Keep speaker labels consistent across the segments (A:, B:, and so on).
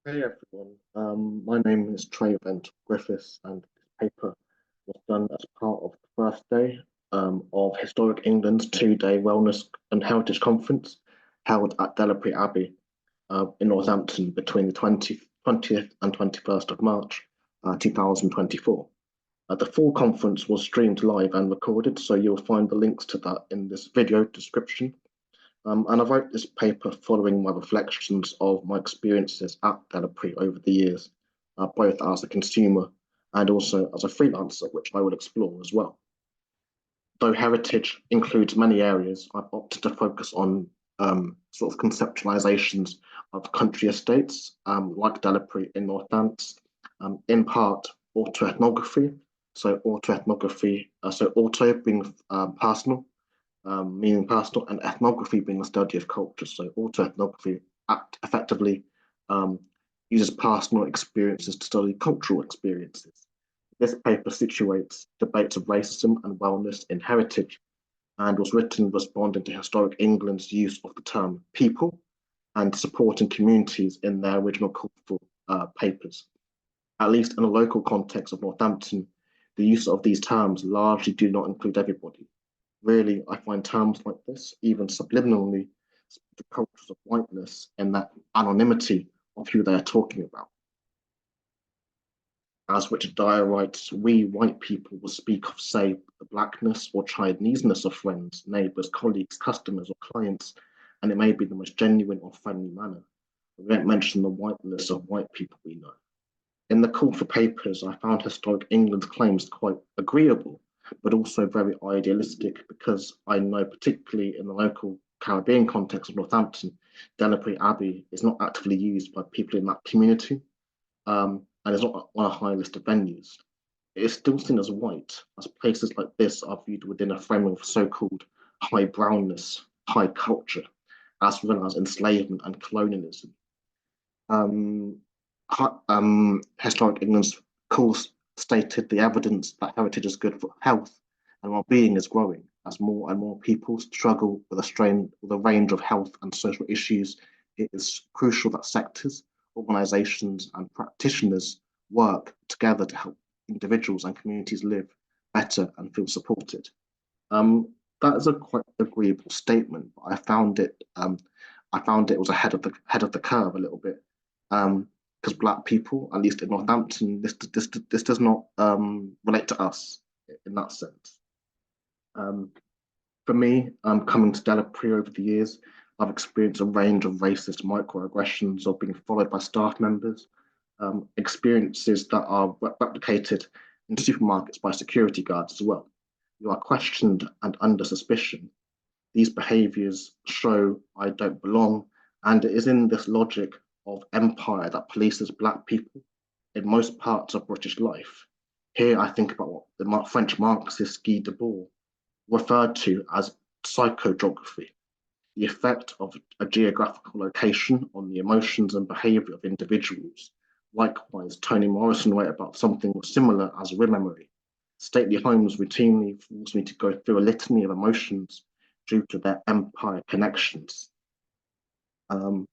A: Hey everyone, my name is Trey Ventour-Griffiths, and this paper was done as part of the first day of Historic England's two-day Wellness and Heritage Conference held at Delapre Abbey in Northampton between the 20th and 21st of March 2024. The full conference was streamed live and recorded, so you'll find the links to that in this video description. And I wrote this paper following my reflections of my experiences at Delapre over the years, both as a consumer and also as a freelancer, which I will explore as well. Though heritage includes many areas, I've opted to focus on sort of conceptualizations of country estates, like Delapre in Northants, in part autoethnography. So autoethnography, so auto being personal, meaning personal, and ethnography being the study of culture. So autoethnography effectively um, uses personal experiences to study cultural experiences. This paper situates debates of racism and wellness in heritage and was written responding to historic England's use of the term people and supporting communities in their original cultural papers. At least in a local context of Northampton, the use of these terms largely do not include everybody. Really, I find terms like this, even subliminally, the cultures of whiteness and that anonymity of who they are talking about. As Richard Dyer writes, we white people will speak of, say, the blackness or Chineseness of friends, neighbours, colleagues, customers, or clients, and it may be the most genuine or friendly manner. We don't mention the whiteness of white people we know. In the call for papers, I found historic England's claims quite agreeable, but also very idealistic because I know, particularly in the local Caribbean context of Northampton, Delapre Abbey is not actively used by people in that community, and is not on a high list of venues. It is still seen as white, as places like this are viewed within a framework of so-called high brownness, high culture, as well as enslavement and colonialism. Um, Historic England's calls stated the evidence that heritage is good for health and well-being is growing as more and more people struggle with with a range of health and social issues. It is crucial that sectors, organisations, and practitioners work together to help individuals and communities live better and feel supported. That is a quite agreeable statement, but I found it was ahead of the curve a little bit. Because Black people, at least in Northampton, this does not relate to us in that sense. Um, for me, coming to Delapre over the years, I've experienced a range of racist microaggressions or being followed by staff members, experiences that are replicated in supermarkets by security guards as well. You are questioned and under suspicion. These behaviours show I don't belong, and it is in this logic of empire that polices Black people in most parts of British life. Here I think about what the French Marxist Guy Debord referred to as psychogeography, the effect of a geographical location on the emotions and behaviour of individuals. Likewise, Toni Morrison wrote about something similar as rememory. Stately homes routinely force me to go through a litany of emotions due to their empire connections. Um,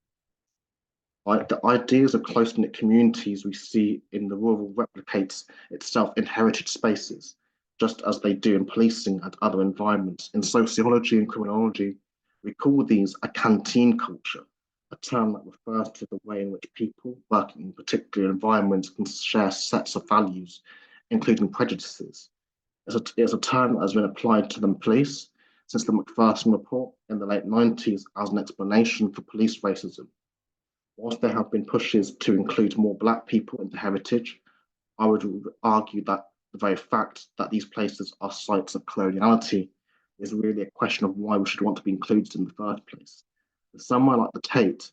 A: the ideas of close-knit communities we see in the rural replicates itself in heritage spaces, just as they do in policing and other environments. In sociology and criminology, we call these a canteen culture, a term that refers to the way in which people working in particular environments can share sets of values, including prejudices. It's a term that has been applied to the police since the Macpherson Report in the late 90s as an explanation for police racism. Whilst there have been pushes to include more Black people into heritage, I would argue that the very fact that these places are sites of coloniality is really a question of why we should want to be included in the first place. Somewhere like the Tate,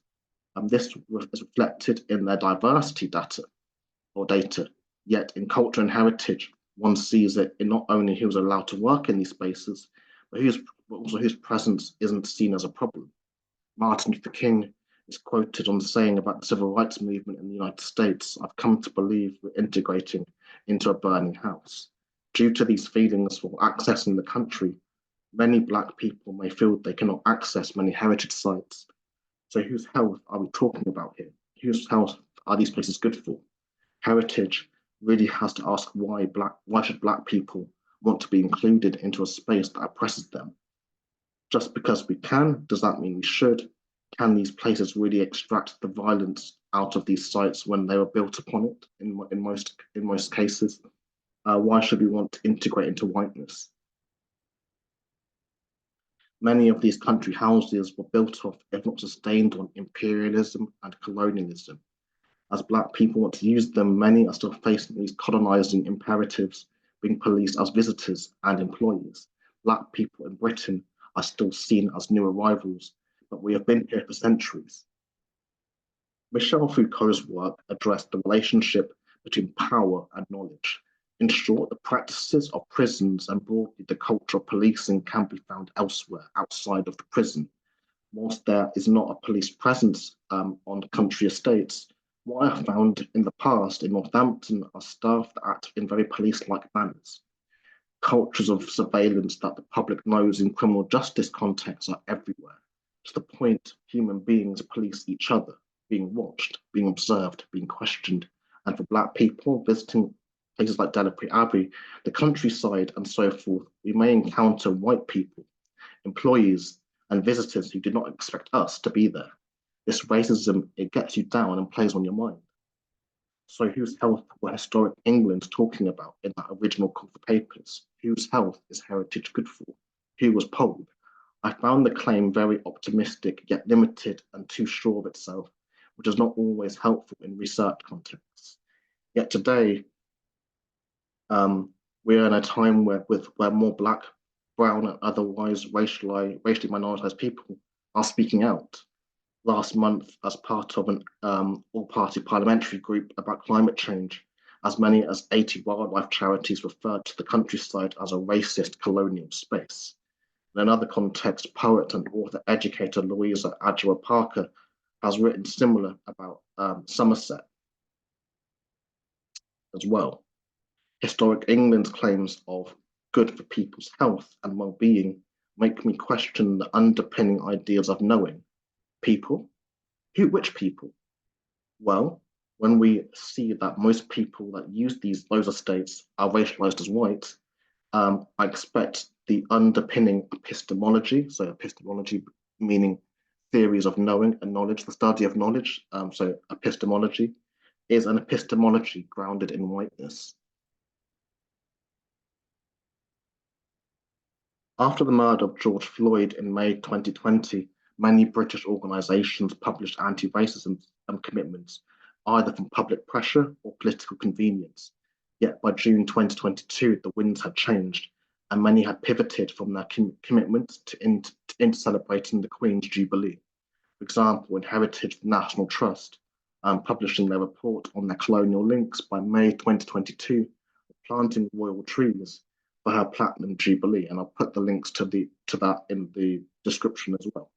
A: this is reflected in their diversity data, yet in culture and heritage, one sees it in not only who's allowed to work in these spaces, but also whose presence isn't seen as a problem. Martin Luther King is quoted on saying about the civil rights movement in the United States, I've come to believe we're integrating into a burning house. Due to these feelings for accessing the country, many Black people may feel they cannot access many heritage sites. So whose health are we talking about here? Whose health are these places good for? Heritage really has to ask why should Black people want to be included into a space that oppresses them? Just because we can, does that mean we should? Can these places really extract the violence out of these sites when they were built upon it in most cases? Why should we want to integrate into whiteness? Many of these country houses were built off, if not sustained on, imperialism and colonialism. As Black people want to use them, many are still facing these colonizing imperatives, being policed as visitors and employees. Black people in Britain are still seen as new arrivals, but we have been here for centuries. Michel Foucault's work addressed the relationship between power and knowledge. In short, the practices of prisons and broadly the culture of policing can be found elsewhere outside of the prison. Whilst there is not a police presence on country estates, what I have found in the past in Northampton are staff that act in very police-like manners. Cultures of surveillance that the public knows in criminal justice contexts are everywhere, to the point human beings police each other, being watched, being observed, being questioned. And for Black people visiting places like Delapre Abbey, the countryside, and so forth, we may encounter white people, employees, and visitors who did not expect us to be there. This racism, it gets you down and plays on your mind. So whose health were historic England talking about in that original call for papers? Whose health is heritage good for? Who was polled? I found the claim very optimistic, yet limited and too sure of itself, which is not always helpful in research contexts. Yet today, we're in a time where more Black, brown, and otherwise racially minoritized people are speaking out. Last month, as part of an all-party parliamentary group about climate change, as many as 80 wildlife charities referred to the countryside as a racist colonial space. In another context, poet and author-educator Louisa Adjoa Parker has written similar about Somerset as well. Historic England's claims of good for people's health and well-being make me question the underpinning ideas of knowing. People? Which people? Well, when we see that most people that use those estates are racialized as white, I expect the underpinning epistemology, so epistemology meaning theories of knowing and knowledge, the study of knowledge, so epistemology, is an epistemology grounded in whiteness. After the murder of George Floyd in May 2020, many British organisations published anti-racism commitments, either from public pressure or political convenience. Yet by June 2022, the winds had changed, and many had pivoted from their commitments into celebrating the Queen's Jubilee. For example, in Heritage National Trust, publishing their report on their colonial links by May 2022, planting royal trees for her Platinum Jubilee, and I'll put the links to that in the description as well.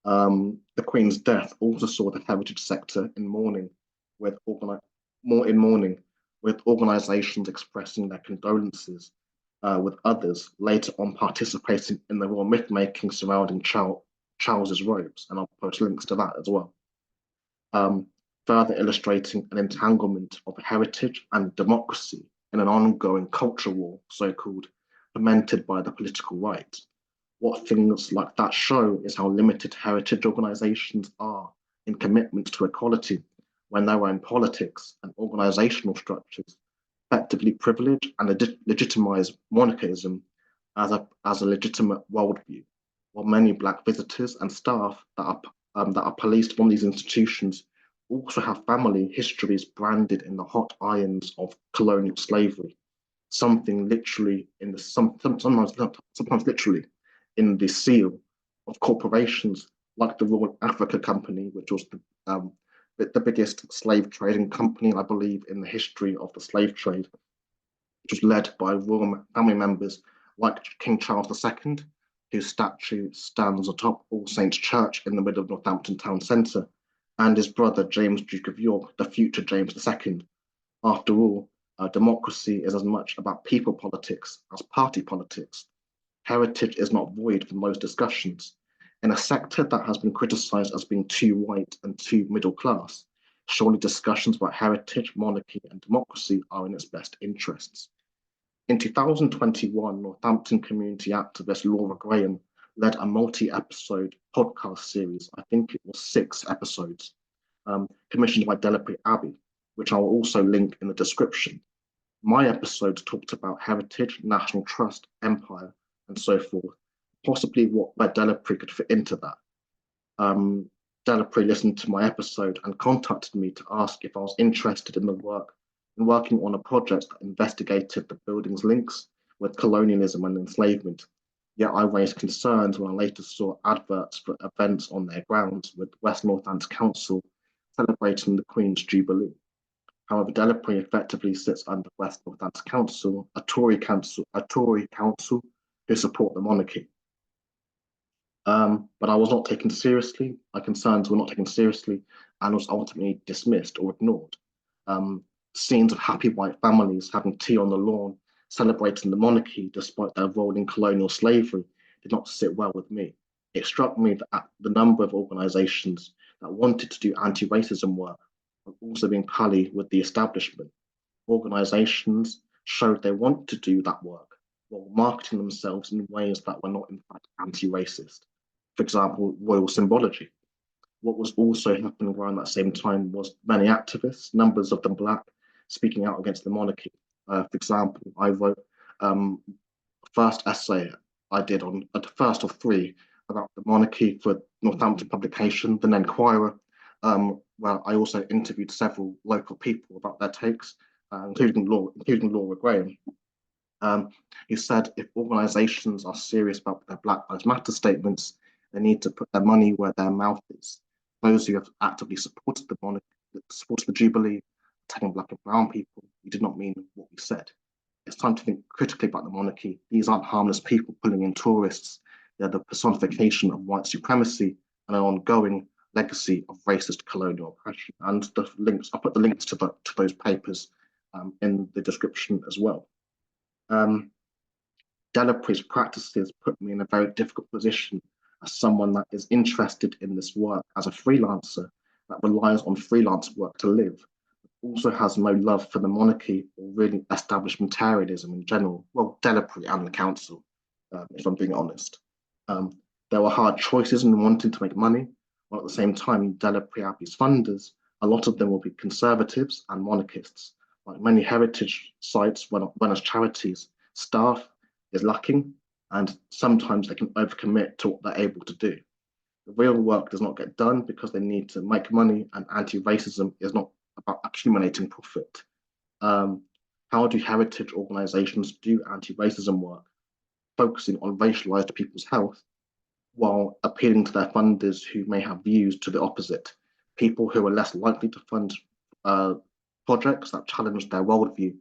A: The Queen's death also saw the heritage sector in mourning, with organisations expressing their condolences, with others later on participating in the royal myth-making surrounding Charles's robes, and I'll post links to that as well. Further illustrating an entanglement of heritage and democracy in an ongoing culture war, so-called, fomented by the political right. What things like that show is how limited heritage organisations are in commitment to equality when their own politics and organisational structures effectively privilege and legitimise monarchism as a legitimate worldview, while many Black visitors and staff that are policed from these institutions also have family histories branded in the hot irons of colonial slavery, something literally in the sometimes literally in the seal of corporations like the Royal Africa Company, which was the biggest slave trading company, I believe, in the history of the slave trade, which was led by royal family members like King Charles II, whose statue stands atop All Saints Church in the middle of Northampton town centre, and his brother James, Duke of York, the future James II. After all, democracy is as much about people politics as party politics. Heritage is not void from those discussions. In a sector that has been criticised as being too white and too middle class, Surely discussions about heritage, monarchy, and democracy are in its best interests. In 2021, Northampton community activist Laura Graham led a multi-episode podcast series, I think it was 6 episodes, commissioned by Delapre Abbey, which I will also link in the description. My episodes talked about heritage, national trust, empire, and so forth, possibly where Delapre could fit into that. Delapre listened to my episode and contacted me to ask if I was interested in working on a project that investigated the building's links with colonialism and enslavement. Yet I raised concerns when I later saw adverts for events on their grounds with West Northants Council celebrating the Queen's Jubilee. However, Delapre effectively sits under West Northants Council, a Tory council who support the monarchy. But I was not taken seriously. My concerns were not taken seriously and was ultimately dismissed or ignored. Scenes of happy white families having tea on the lawn, celebrating the monarchy despite their role in colonial slavery, did not sit well with me. It struck me that the number of organisations that wanted to do anti-racism work were also being pally with the establishment. Organisations showed they want to do that work while marketing themselves in ways that were not in fact anti-racist. For example, royal symbology. What was also happening around that same time was many activists, numbers of them black, speaking out against the monarchy. For example, I wrote first essay I did on the first of 3 about the monarchy for Northampton publication, the Enquirer, where I also interviewed several local people about their takes, including Laura Graham. He said if organisations are serious about their Black Lives Matter statements, they need to put their money where their mouth is. Those who have actively supported the monarchy, supported the Jubilee, attacking black and brown people, we did not mean what we said. It's time to think critically about the monarchy. These aren't harmless people pulling in tourists. They're the personification of white supremacy and an ongoing legacy of racist colonial oppression. And I'll put the links to those papers in the description as well. Delapre's practices put me in a very difficult position as someone that is interested in this work as a freelancer that relies on freelance work to live, also has no love for the monarchy or really establishmentarianism in general. Well, Delapre and the council, if I'm being honest. There were hard choices in wanting to make money, while at the same time, Delapre Abbey's funders, a lot of them will be conservatives and monarchists. Like many heritage sites run as charities, staff is lacking, and sometimes they can overcommit to what they're able to do. The real work does not get done because they need to make money, and anti-racism is not about accumulating profit. How do heritage organisations do anti-racism work, focusing on racialised people's health, while appealing to their funders who may have views to the opposite, people who are less likely to fund projects that challenge their worldview,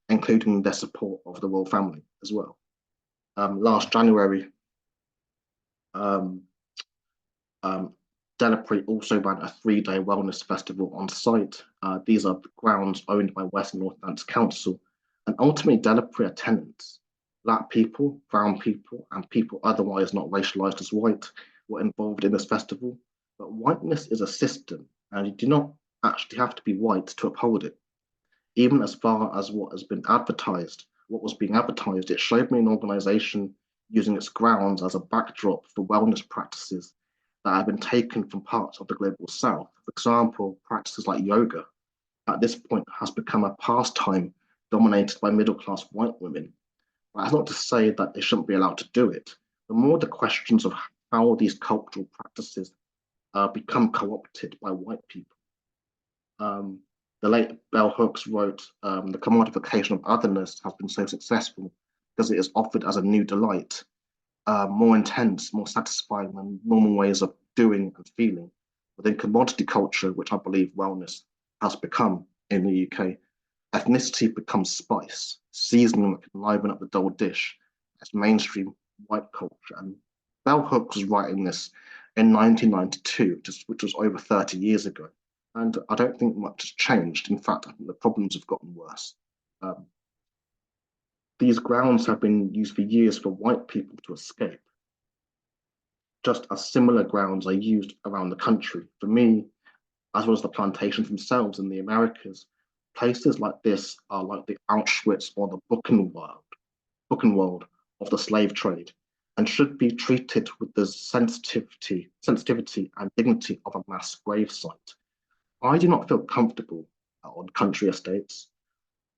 A: including their support of the royal family as well. Last January, Delapre also ran a 3-day wellness festival on site. These are the grounds owned by West Northants Council, and ultimately Delapre are tenants. Black people, brown people, and people otherwise not racialised as white were involved in this festival. But whiteness is a system, and you do not actually have to be white to uphold it. Even as far as what was being advertised, it showed me an organisation using its grounds as a backdrop for wellness practices that have been taken from parts of the global south. For example, practices like yoga, at this point has become a pastime dominated by middle-class white women. That's not to say that they shouldn't be allowed to do it, but more the questions of how these cultural practices become co-opted by white people. The late Bell Hooks wrote, the commodification of otherness has been so successful because it is offered as a new delight, more intense, more satisfying than normal ways of doing and feeling. Within commodity culture, which I believe wellness has become in the UK, ethnicity becomes spice, seasoning that can liven up the dull dish as mainstream white culture. And Bell Hooks was writing this in 1992, which was over 30 years ago. And I don't think much has changed. In fact, I think the problems have gotten worse. These grounds have been used for years for white people to escape, just as similar grounds are used around the country. For me, as well as the plantations themselves in the Americas. Places like this are like the Auschwitz or the Buchenwald of the slave trade, and should be treated with the sensitivity and dignity of a mass grave site. I do not feel comfortable on country estates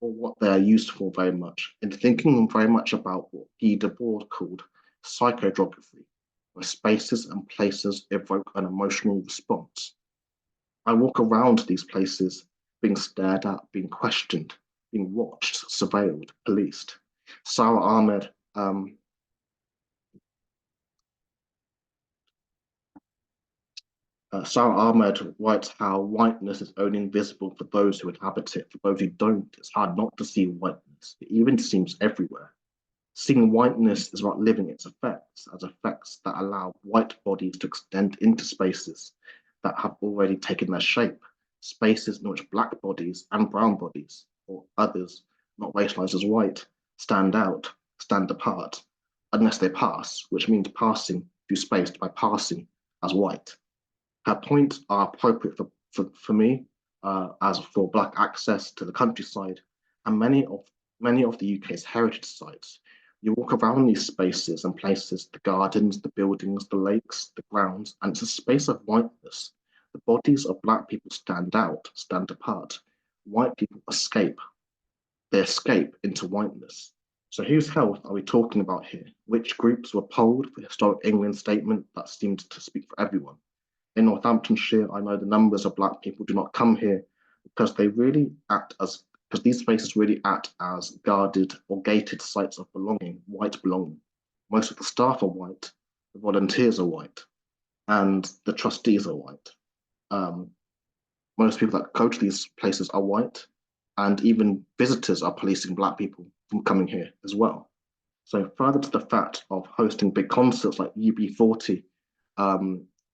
A: or what they are used for very much, in thinking very much about what Guy Debord called psychogeography, where spaces and places evoke an emotional response. I walk around these places being stared at, being questioned, being watched, surveilled, policed. Sarah Ahmed Sarah Ahmed writes how whiteness is only invisible for those who inhabit it. For those who don't, it's hard not to see whiteness. It even seems everywhere. Seeing whiteness is about living its effects as effects that allow white bodies to extend into spaces that have already taken their shape, spaces in which black bodies and brown bodies, or others not racialized as white, stand out, stand apart, unless they pass, which means passing through space by passing as white. Her points are appropriate for me as for black access to the countryside and many of the UK's heritage sites. You walk around these spaces and places, the gardens, the buildings, the lakes, the grounds, and it's a space of whiteness. The bodies of black people stand out, stand apart. White people escape. They escape into whiteness. So whose health are we talking about here? Which groups were polled for historic England statement that seemed to speak for everyone? In Northamptonshire, I know the numbers of black people do not come here because they really act as because these spaces really act as guarded or gated sites of belonging, white belonging. Most of the staff are white, the volunteers are white, and the trustees are white. Um, Most people that go to these places are white, and even visitors are policing black people from coming here as well. So further to the fact of hosting big concerts like UB40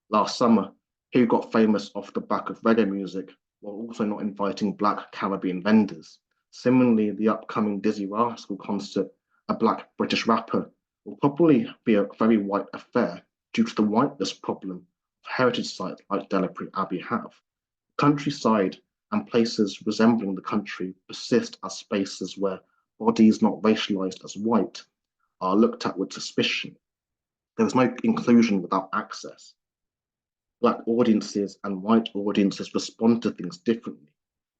A: last summer, who got famous off the back of reggae music while also not inviting black Caribbean vendors. Similarly, the upcoming Dizzy Rascal concert, a black British rapper, will probably be a very white affair due to the whiteness problem of heritage sites like Delapre Abbey have. Countryside and places resembling the country persist as spaces where bodies not racialized as white are looked at with suspicion. There is no inclusion without access. Black audiences and white audiences respond to things differently.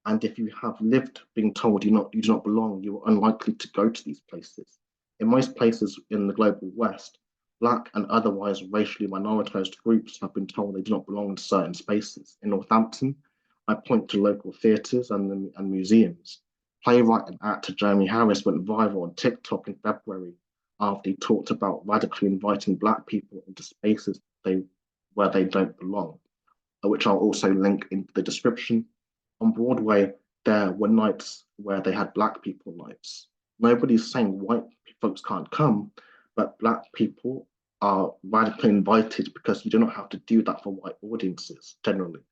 A: And if you have lived being told you do not belong, you are unlikely to go to these places. In most places in the global West, black and otherwise racially minoritized groups have been told they do not belong in certain spaces. In Northampton, I point to local theatres and museums. Playwright and actor Jeremy Harris went viral on TikTok in February after he talked about radically inviting black people into spaces where they don't belong, which I'll also link in the description. On Broadway, there were nights where they had black people nights. Nobody's saying white folks can't come, but black people are radically invited because you do not have to do that for white audiences generally.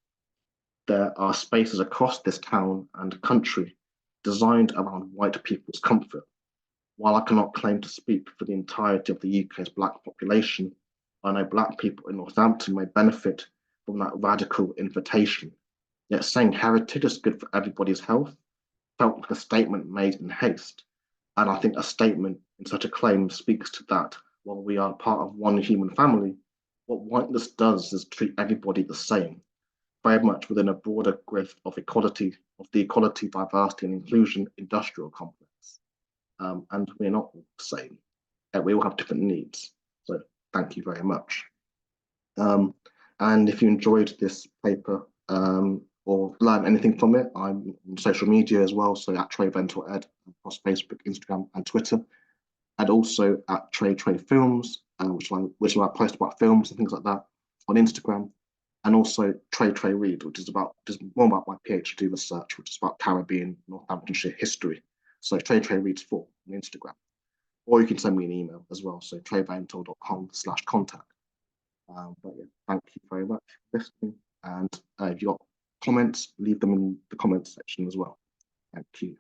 A: There are spaces across this town and country designed around white people's comfort. While I cannot claim to speak for the entirety of the UK's black population, I know black people in Northampton may benefit from that radical invitation. Yet saying heritage is good for everybody's health felt like a statement made in haste. And I think a statement in such a claim speaks to that. While we are part of one human family, what whiteness does is treat everybody the same, very much within a broader grid of equality, of the equality, diversity, and inclusion industrial complex. And we're not all the same. We all have different needs. So thank you very much. And if you enjoyed this paper or learned anything from it, I'm on social media as well. So at Trey Ventour-Ed across Facebook, Instagram, and Twitter, and also at Trey Films, which I post about films and things like that on Instagram, and also Trey Read, which is more about my PhD research, which is about Caribbean Northamptonshire history. So Trey Reads 4 on Instagram. Or you can send me an email as well, so treyventour.com/contact. But yeah, thank you very much for listening. And if you've got comments, leave them in the comments section as well. Thank you.